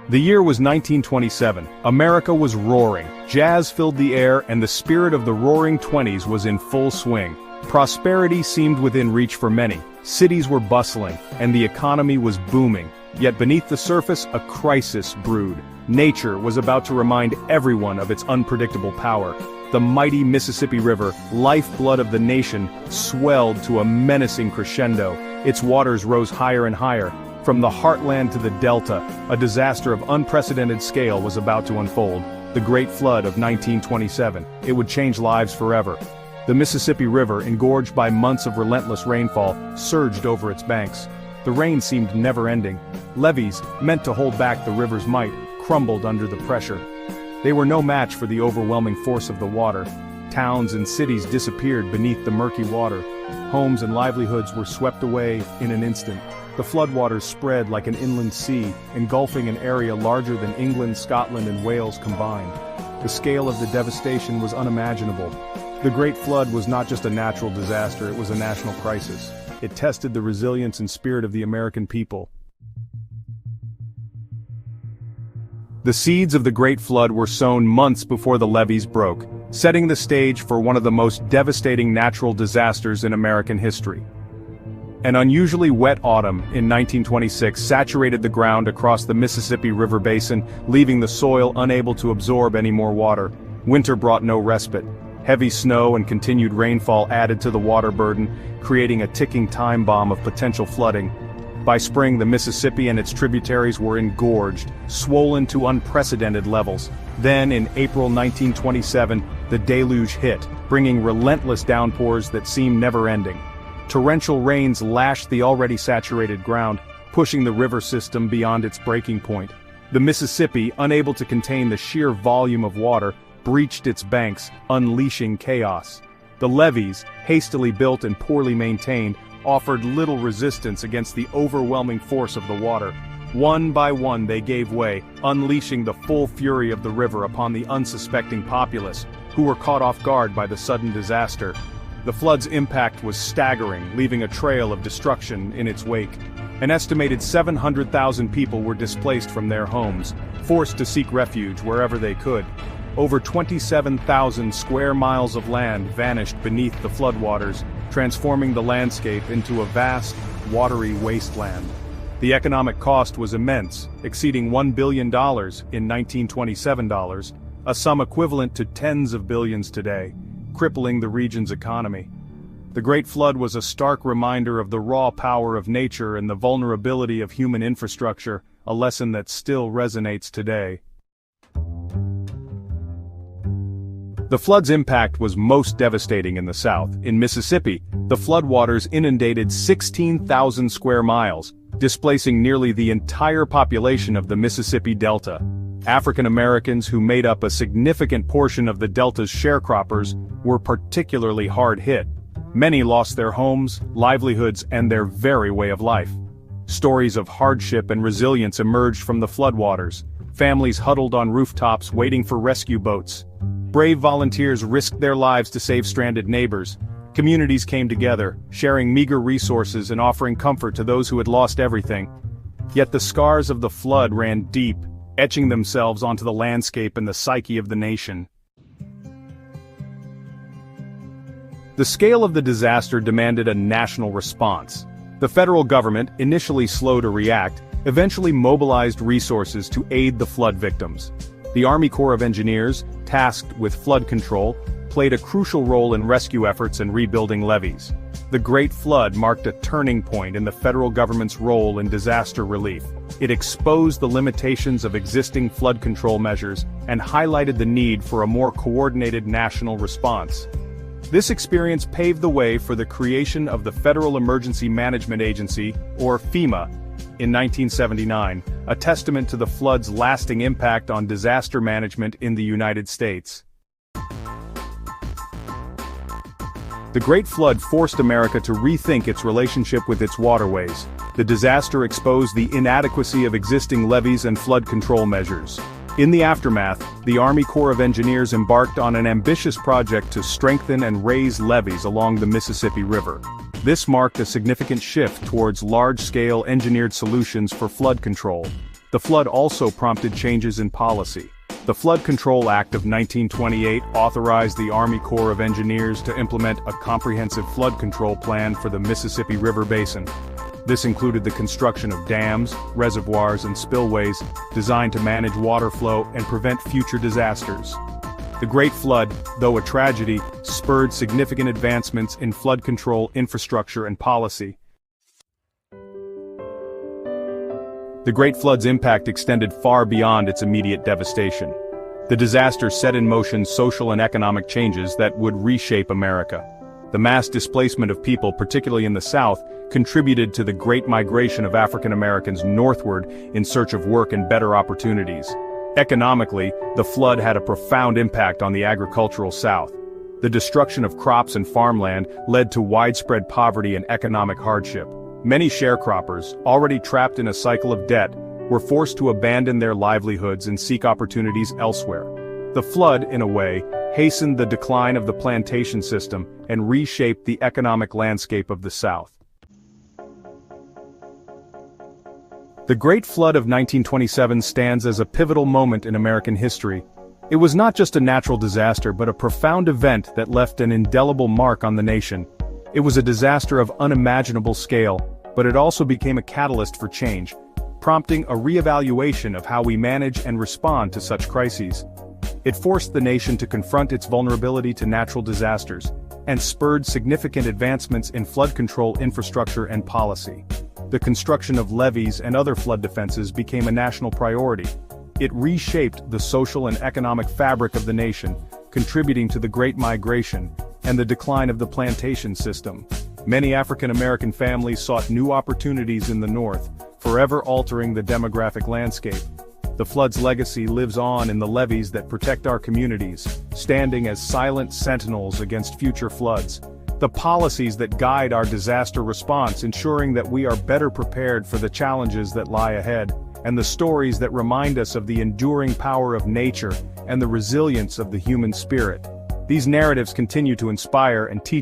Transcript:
The year was 1927. America was roaring. Jazz filled the air, and the spirit of the Roaring Twenties was in full swing. Prosperity seemed within reach for many. Cities were bustling, and the economy was booming. Yet beneath the surface, a crisis brewed. Nature was about to remind everyone of its unpredictable power. The mighty Mississippi River, lifeblood of the nation, swelled to a menacing crescendo. Its waters rose higher and higher. From the heartland to the delta, a disaster of unprecedented scale was about to unfold. The Great Flood of 1927. It would change lives forever. The Mississippi River, engorged by months of relentless rainfall, surged over its banks. The rain seemed never-ending. Levees, meant to hold back the river's might, crumbled under the pressure. They were no match for the overwhelming force of the water. Towns and cities disappeared beneath the murky water. Homes and livelihoods were swept away in an instant. The floodwaters spread like an inland sea, engulfing an area larger than England, Scotland, and Wales combined. The scale of the devastation was unimaginable. The Great Flood was not just a natural disaster, it was a national crisis. It tested the resilience and spirit of the American people. The seeds of the Great Flood were sown months before the levees broke, setting the stage for one of the most devastating natural disasters in American history. An unusually wet autumn in 1926 saturated the ground across the Mississippi River basin, leaving the soil unable to absorb any more water. Winter brought no respite. Heavy snow and continued rainfall added to the water burden, creating a ticking time bomb of potential flooding. By spring, the Mississippi and its tributaries were engorged, swollen to unprecedented levels. Then, in April 1927, the deluge hit, bringing relentless downpours that seemed never-ending. Torrential rains lashed the already saturated ground, pushing the river system beyond its breaking point. The Mississippi, unable to contain the sheer volume of water, breached its banks, unleashing chaos. The levees, hastily built and poorly maintained, offered little resistance against the overwhelming force of the water. One by one they gave way, unleashing the full fury of the river upon the unsuspecting populace, who were caught off guard by the sudden disaster. The flood's impact was staggering, leaving a trail of destruction in its wake. An estimated 700,000 people were displaced from their homes, forced to seek refuge wherever they could. Over 27,000 square miles of land vanished beneath the floodwaters, transforming the landscape into a vast, watery wasteland. The economic cost was immense, exceeding $1 billion in 1927 dollars, a sum equivalent to tens of billions today, crippling the region's economy. The Great Flood was a stark reminder of the raw power of nature and the vulnerability of human infrastructure, a lesson that still resonates today. The flood's impact was most devastating in the South. In Mississippi, the floodwaters inundated 16,000 square miles, displacing nearly the entire population of the Mississippi Delta. African Americans, who made up a significant portion of the Delta's sharecroppers, were particularly hard hit. Many lost their homes, livelihoods, and their very way of life. Stories of hardship and resilience emerged from the floodwaters. Families huddled on rooftops waiting for rescue boats. Brave volunteers risked their lives to save stranded neighbors. Communities came together, sharing meager resources and offering comfort to those who had lost everything. Yet the scars of the flood ran deep, etching themselves onto the landscape and the psyche of the nation. The scale of the disaster demanded a national response. The federal government, initially slow to react, eventually mobilized resources to aid the flood victims. The Army Corps of Engineers, tasked with flood control, played a crucial role in rescue efforts and rebuilding levees. The Great Flood marked a turning point in the federal government's role in disaster relief. It exposed the limitations of existing flood control measures and highlighted the need for a more coordinated national response. This experience paved the way for the creation of the Federal Emergency Management Agency, or FEMA, in 1979, a testament to the flood's lasting impact on disaster management in the United States. The Great Flood forced America to rethink its relationship with its waterways. The disaster exposed the inadequacy of existing levees and flood control measures. In the aftermath, the Army Corps of Engineers embarked on an ambitious project to strengthen and raise levees along the Mississippi River. This marked a significant shift towards large-scale engineered solutions for flood control. The flood also prompted changes in policy. The Flood Control Act of 1928 authorized the Army Corps of Engineers to implement a comprehensive flood control plan for the Mississippi River Basin. This included the construction of dams, reservoirs, and spillways designed to manage water flow and prevent future disasters. The Great Flood, though a tragedy, spurred significant advancements in flood control infrastructure and policy. The Great Flood's impact extended far beyond its immediate devastation. The disaster set in motion social and economic changes that would reshape America. The mass displacement of people, particularly in the South, contributed to the Great Migration of African Americans northward in search of work and better opportunities. Economically, the flood had a profound impact on the agricultural South. The destruction of crops and farmland led to widespread poverty and economic hardship. Many sharecroppers, already trapped in a cycle of debt, were forced to abandon their livelihoods and seek opportunities elsewhere. The flood, in a way, hastened the decline of the plantation system and reshaped the economic landscape of the South. The Great Flood of 1927 stands as a pivotal moment in American history. It was not just a natural disaster but a profound event that left an indelible mark on the nation. It was a disaster of unimaginable scale, but it also became a catalyst for change, prompting a re-evaluation of how we manage and respond to such crises. It forced the nation to confront its vulnerability to natural disasters, and spurred significant advancements in flood control infrastructure and policy. The construction of levees and other flood defenses became a national priority. It reshaped the social and economic fabric of the nation, contributing to the Great Migration and the decline of the plantation system. Many African American families sought new opportunities in the North, forever altering the demographic landscape. The flood's legacy lives on in the levees that protect our communities, standing as silent sentinels against future floods. The policies that guide our disaster response, ensuring that we are better prepared for the challenges that lie ahead, and the stories that remind us of the enduring power of nature and the resilience of the human spirit. These narratives continue to inspire and teach